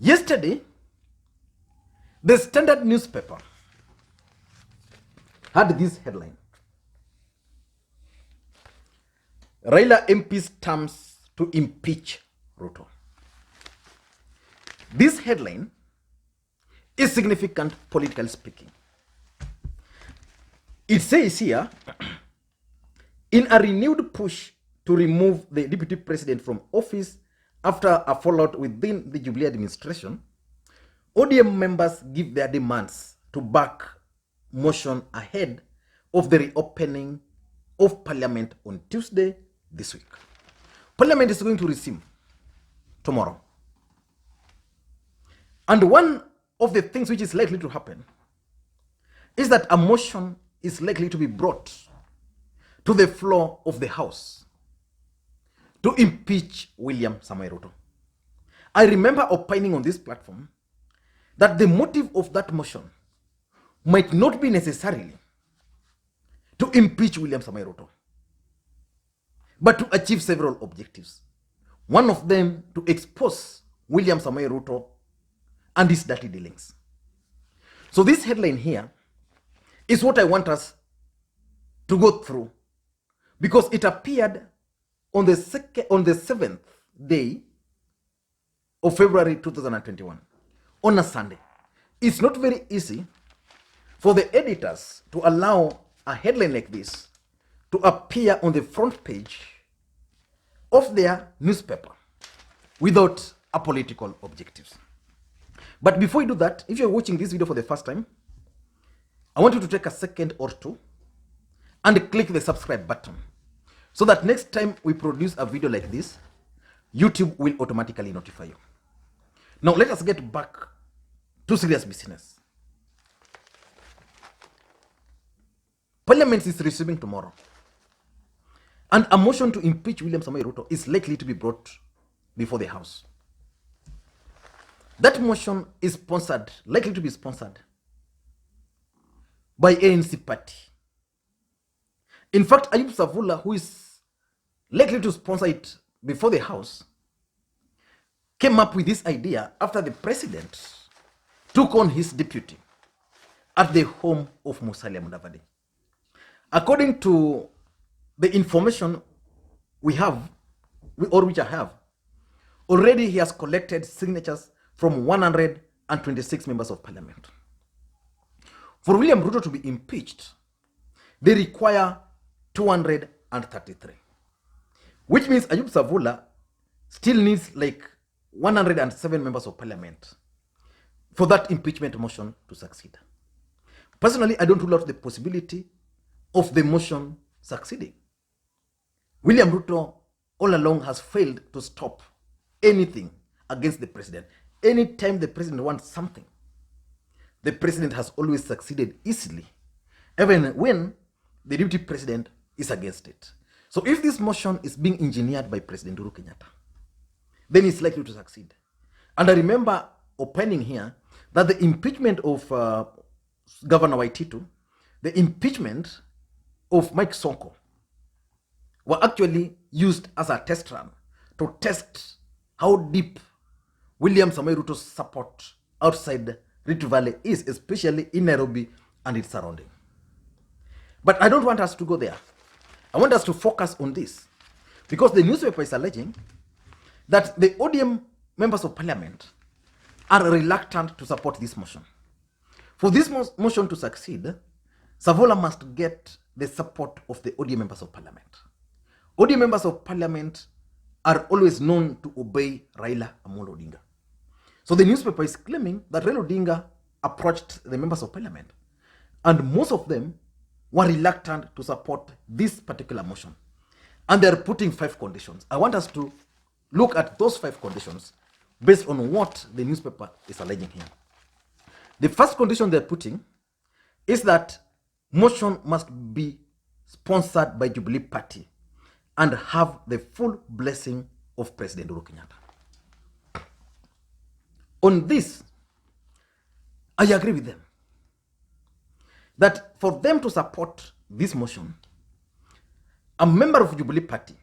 Yesterday, the Standard newspaper had this headline: Raila MPs terms to impeach Ruto. This headline is significant, politically speaking. It says here, in a renewed push to remove the Deputy President from office after a fallout within the Jubilee administration, ODM members give their demands to back motion ahead of the reopening of Parliament on Tuesday this week. Parliament is going to resume tomorrow. And one of the things which is likely to happen is that a motion is likely to be brought to the floor of the House to impeach William Samoei Ruto. I remember opining on this platform that the motive of that motion might not be necessarily to impeach William Samoei Ruto, but to achieve several objectives. One of them, to expose William Samoei Ruto and his dirty dealings. So this headline here is what I want us to go through, because it appeared on the 7th day of February 2021, on a Sunday. It's not very easy for the editors to allow a headline like this to appear on the front page of their newspaper without a political objectives. But before you do that, if you're watching this video for the first time, I want you to take a second or two and click the subscribe button so that next time we produce a video like this, YouTube will automatically notify you. Now let us get back to serious business. Parliament is resuming tomorrow, and a motion to impeach William Samoei Ruto is likely to be brought before the House. That motion is likely to be sponsored by ANC party. In fact, Ayub Savula, who is likely to sponsor it before the House, came up with this idea after the president took on his deputy at the home of Musalia Mudavadi. According to the information we have, which I have, already he has collected signatures from 126 members of parliament. For William Ruto to be impeached, they require 233, which means Ayub Savula still needs like 107 members of parliament for that impeachment motion to succeed. Personally, I don't rule out the possibility of the motion succeeding. William Ruto all along has failed to stop anything against the president. Anytime the president wants something, the president has always succeeded easily, even when the deputy president is against it. So if this motion is being engineered by President Uhuru Kenyatta, then it's likely to succeed. And I remember opining here that the impeachment of Governor Waititu, the impeachment of Mike Sonko, were actually used as a test run to test how deep William Samoei Ruto's support outside Rift Valley is, especially in Nairobi and its surrounding. But I don't want us to go there. I want us to focus on this, because the newspaper is alleging that the ODM members of parliament are reluctant to support this motion. For this motion to succeed, Savula must get the support of the ODM members of parliament. ODM members of parliament are always known to obey Raila Odinga. So the newspaper is claiming that Raila Odinga approached the members of parliament, and most of them were reluctant to support this particular motion. And they're putting 5 conditions. I want us to look at those 5 conditions based on what the newspaper is alleging here. The first condition they're putting is that motion must be sponsored by Jubilee Party and have the full blessing of President Uhuru Kenyatta. On this, I agree with them that for them to support this motion, a member of Jubilee Party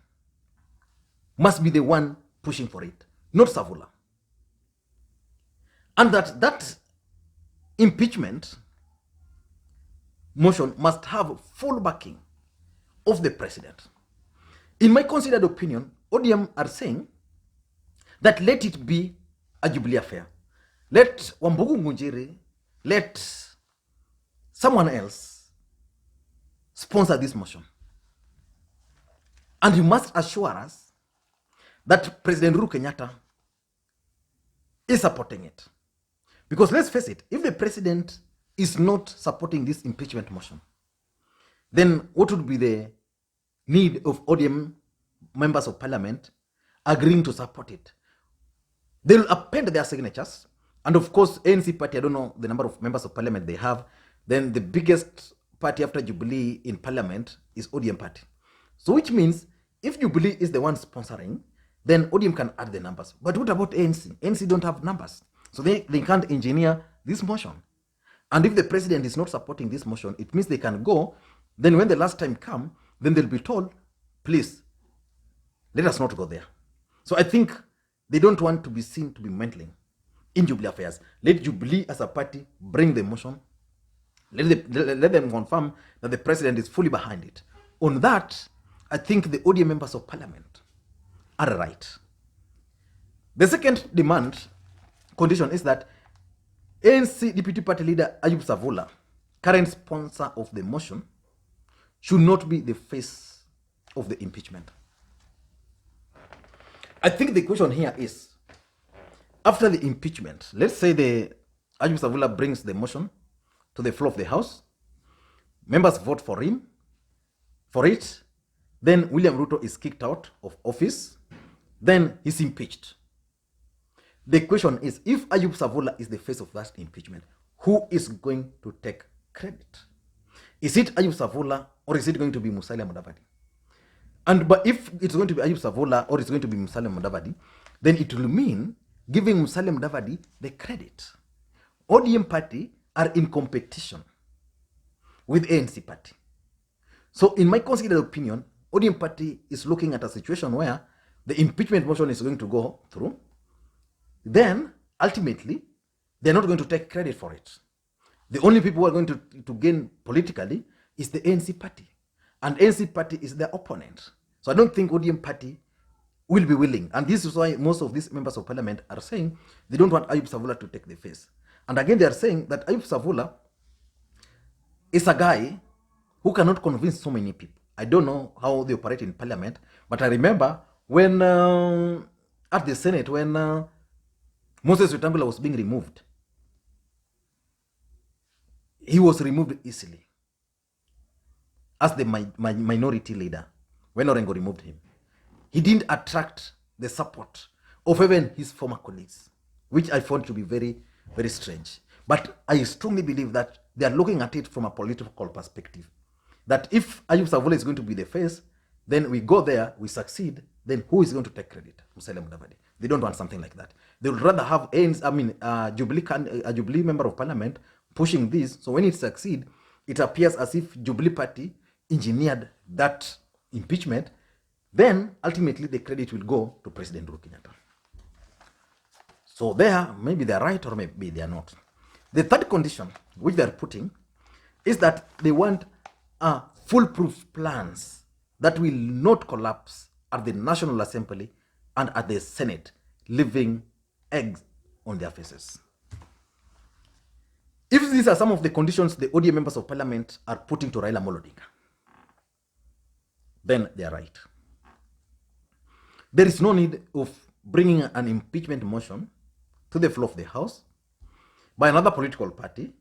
must be the one pushing for it, not Savula. and that impeachment motion must have full backing of the president. In my considered opinion, ODM are saying that let it be a Jubilee affair. Let Wambugu Ngunjiri, let someone else sponsor this motion. And you must assure us that President Uhuru Kenyatta is supporting it. Because let's face it, if the president is not supporting this impeachment motion, then what would be the need of ODM members of parliament agreeing to support it? They'll append their signatures. And of course, ANC party, I don't know the number of members of parliament they have. Then the biggest party after Jubilee in parliament is ODM party. So which means if Jubilee is the one sponsoring, then ODM can add the numbers. But what about ANC? ANC don't have numbers. So they can't engineer this motion. And if the president is not supporting this motion, it means they can go. Then when the last time come, then they'll be told, please, let us not go there. So I think they don't want to be seen to be meddling in Jubilee affairs. Let Jubilee as a party bring the motion. Let them confirm that the president is fully behind it. On that, I think the ODM members of parliament are right. The second demand condition is that ANC Deputy Party Leader Ayub Savula, current sponsor of the motion, should not be the face of the impeachment. I think the question here is, after the impeachment, let's say the Ayub Savula brings the motion to the floor of the House, members vote for it, then William Ruto is kicked out of office, then he's impeached. The question is, if Ayub Savula is the face of that impeachment, who is going to take credit? Is it Ayub Savula or is it going to be Musalia Mudavadi? But if it's going to be Ayub Savula or it's going to be Musalia Mudavadi, then it will mean giving Musalia Mudavadi the credit. ODM party are in competition with ANC party. So in my considered opinion, ODM party is looking at a situation where the impeachment motion is going to go through. Then ultimately, they're not going to take credit for it. The only people who are going to gain politically is the ANC party. And ANC party is their opponent. So I don't think ODM party will be willing. And this is why most of these members of parliament are saying they don't want Ayub Savula to take the face. And again, they are saying that Ayub Savula is a guy who cannot convince so many people. I don't know how they operate in parliament, but I remember when at the Senate, when Moses Wetangula was being removed, he was removed easily as the minority leader when Orengo removed him. He didn't attract the support of even his former colleagues, which I found to be very, very strange. But I strongly believe that they are looking at it from a political perspective. That if Ayub Savula is going to be the face, then we go there, we succeed, then who is going to take credit? Musalia Mudavadi. They don't want something like that. They would rather have a Jubilee member of parliament pushing this. So when it succeeds, it appears as if Jubilee party engineered that impeachment. Then ultimately the credit will go to President Uhuru Kenyatta. So there, maybe they're right or maybe they're not. The third condition which they're putting is that they want foolproof plans that will not collapse at the National Assembly and at the Senate, leaving eggs on their faces. If these are some of the conditions the ODM members of parliament are putting to Raila Odinga, then they are right. There is no need of bringing an impeachment motion to the floor of the House by another political party.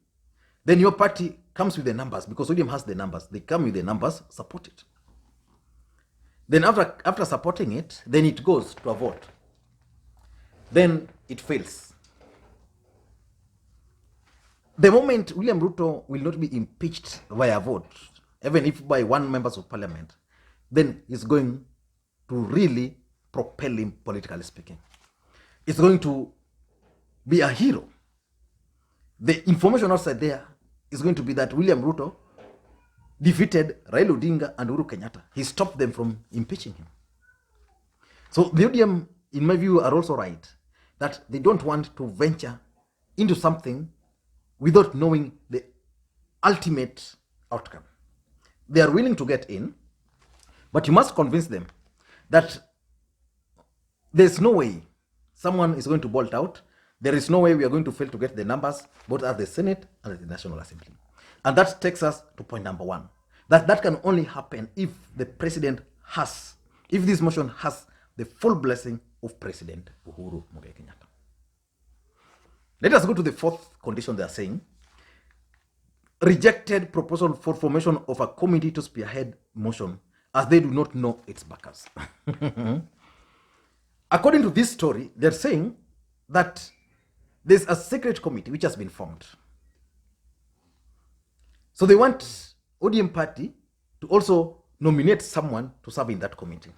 Then your party comes with the numbers, because ODM has the numbers. They come with the numbers, support it. Then after supporting it, then it goes to a vote. Then it fails. The moment William Ruto will not be impeached via vote, even if by one member of parliament, then it's going to really propel him politically speaking. It's going to be a hero. The information outside there is going to be that William Ruto defeated Raila Odinga and Uhuru Kenyatta. He stopped them from impeaching him. So the ODM, in my view, are also right that they don't want to venture into something without knowing the ultimate outcome. They are willing to get in, but you must convince them that there's no way someone is going to bolt out. There is no way we are going to fail to get the numbers, both at the Senate and at the National Assembly. And that takes us to point number one, that can only happen if the president has, if this motion has the full blessing of President Uhuru Kenyatta. Let us go to the fourth condition they are saying. Rejected proposal for formation of a committee to spearhead motion as they do not know its backers. According to this story, they're saying that there's a secret committee which has been formed. So they want ODM party to also nominate someone to serve in that committee.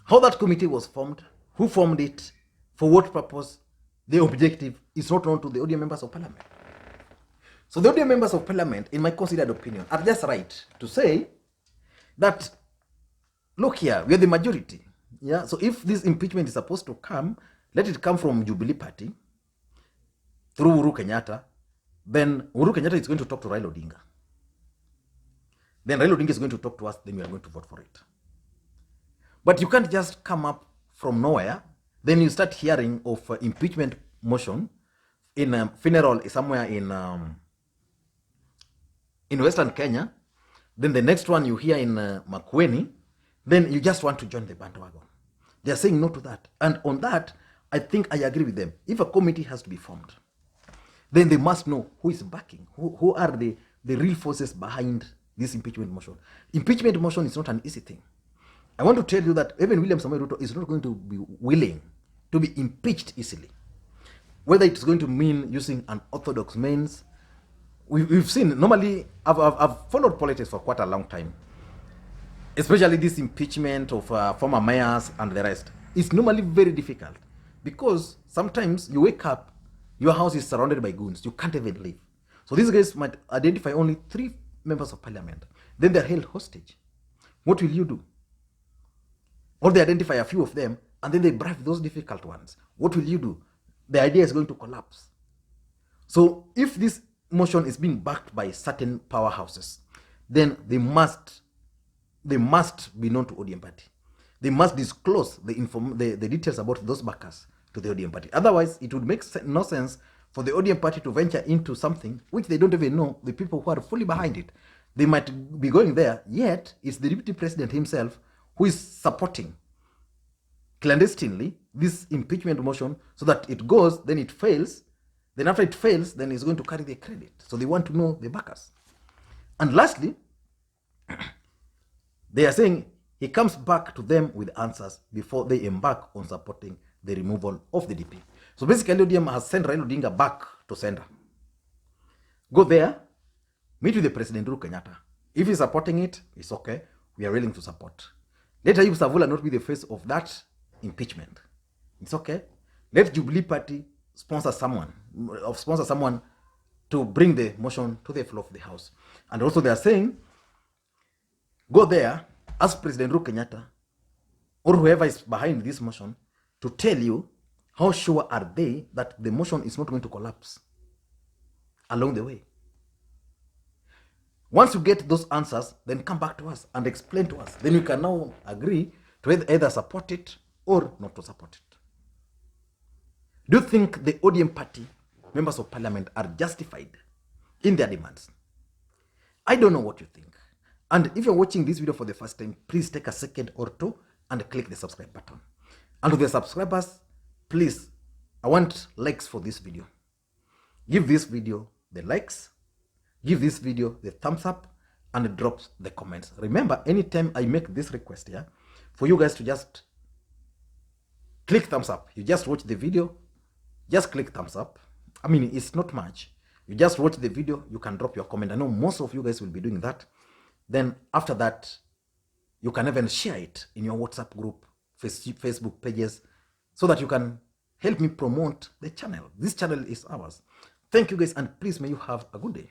How that committee was formed, who formed it, for what purpose, the objective is not known to the ODM members of parliament. So the ODM members of parliament, in my considered opinion, are just right to say that, look here, we are the majority. Yeah. So if this impeachment is supposed to come, let it come from Jubilee party through Uhuru Kenyatta. Then Uhuru Kenyatta is going to talk to Raila Odinga. Then Raila Odinga is going to talk to us. Then we are going to vote for it. But you can't just come up from nowhere. Then you start hearing of impeachment motion in a funeral somewhere in Western Kenya. Then the next one you hear in Makwiny. Then you just want to join the bandwagon. They are saying no to that. And on that, I think I agree with them. If a committee has to be formed, then they must know who is backing, who are the real forces behind this impeachment motion. Impeachment motion is not an easy thing. I want to tell you that even William Ruto is not going to be willing to be impeached easily. Whether it's going to mean using unorthodox means, we've seen, normally, I've followed politics for quite a long time, especially this impeachment of former mayors and the rest. It's normally very difficult because sometimes you wake up, your house is surrounded by goons. You can't even leave. So these guys might identify only 3 members of parliament. Then they're held hostage. What will you do? Or they identify a few of them and then they bribe those difficult ones. What will you do? The idea is going to collapse. So if this motion is being backed by certain powerhouses, then they must be known to ODM party. They must disclose the details about those backers to the ODM party. Otherwise, it would make no sense for the ODM party to venture into something which they don't even know the people who are fully behind it. They might be going there, yet it's the Deputy President himself who is supporting clandestinely this impeachment motion so that it goes, then it fails. Then after it fails, then he's going to carry the credit. So they want to know the backers. And lastly, they are saying he comes back to them with answers before they embark on supporting the removal of the DP. So basically, ODM has sent Raila Odinga back to sender. Go there, meet with the President Uhuru Kenyatta. If he's supporting it, it's okay. We are willing to support. Let Ayub Savula not be the face of that impeachment. It's okay. Let Jubilee party sponsor someone to bring the motion to the floor of the House. And also they are saying, go there, ask President Uhuru Kenyatta or whoever is behind this motion to tell you how sure are they that the motion is not going to collapse along the way. Once you get those answers, then come back to us and explain to us. Then you can now agree to either support it or not to support it. Do you think the ODM party members of parliament are justified in their demands? I don't know what you think. And if you're watching this video for the first time, please take a second or two and click the subscribe button. And to the subscribers, please, I want likes for this video. Give this video the likes, give this video the thumbs up, and drop the comments. Remember, anytime I make this request here, for you guys to just click thumbs up. You just watch the video, just click thumbs up. I mean, it's not much. You just watch the video, you can drop your comment. I know most of you guys will be doing that. Then after that, you can even share it in your WhatsApp group, Facebook pages, so that you can help me promote the channel. This channel is ours. Thank you guys, and please may you have a good day.